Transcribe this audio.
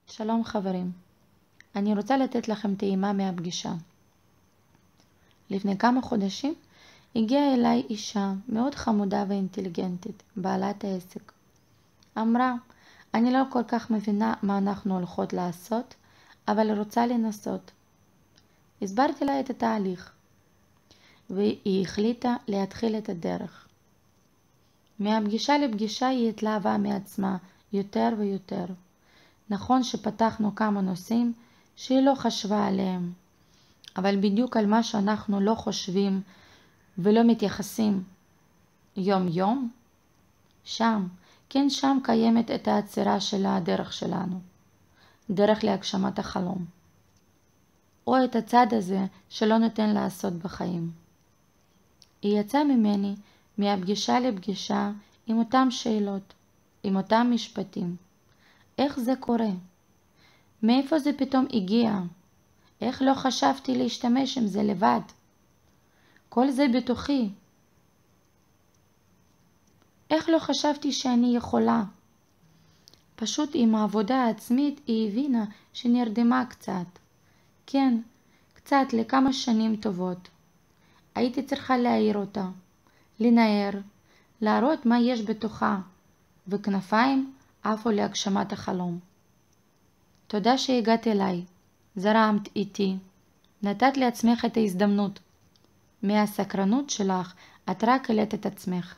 שלום חברים, אני רוצה לתת לכם טעימה מהפגישה. לפני כמה חודשים הגיעה אליי אישה מאוד חמודה ואינטליגנטית, בעלת העסק. אמרה, אני לא כל כך מבינה מה אנחנו הולכות לעשות, אבל רוצה לנסות. הסברתי לה את התהליך, והיא החליטה להתחיל את הדרך. מהפגישה לפגישה היא התלהבה מעצמה יותר ויותר. נכון שפתחנו כמה נושאים שהיא לא חשבה עליהם, אבל בדיוק על מה שאנחנו לא חושבים ולא מתייחסים יום יום, שם קיימת את העצירה של הדרך שלנו, דרך להגשמת החלום, או את הצד הזה שלא נותן לעשות בחיים. היא יצאה ממני מהפגישה לפגישה עם אותם שאלות, עם אותם משפטים. איך זה קורה? מאיפה זה פתאום הגיע? איך לא חשבתי להשתמש עם זה לבד? כל זה בתוכי. איך לא חשבתי שאני יכולה? פשוט עם העבודה העצמית היא הבינה שנרדמה קצת. כן, קצת לכמה שנים טובות. הייתי צריכה להעיר אותה, לנער, להראות מה יש בתוכה, וכנפיים עפו להגשמת החלום. תודה שהגעת אליי, זרמת איתי, נתת לעצמך את ההזדמנות. מהסקרנות שלך את רק העלית את עצמך.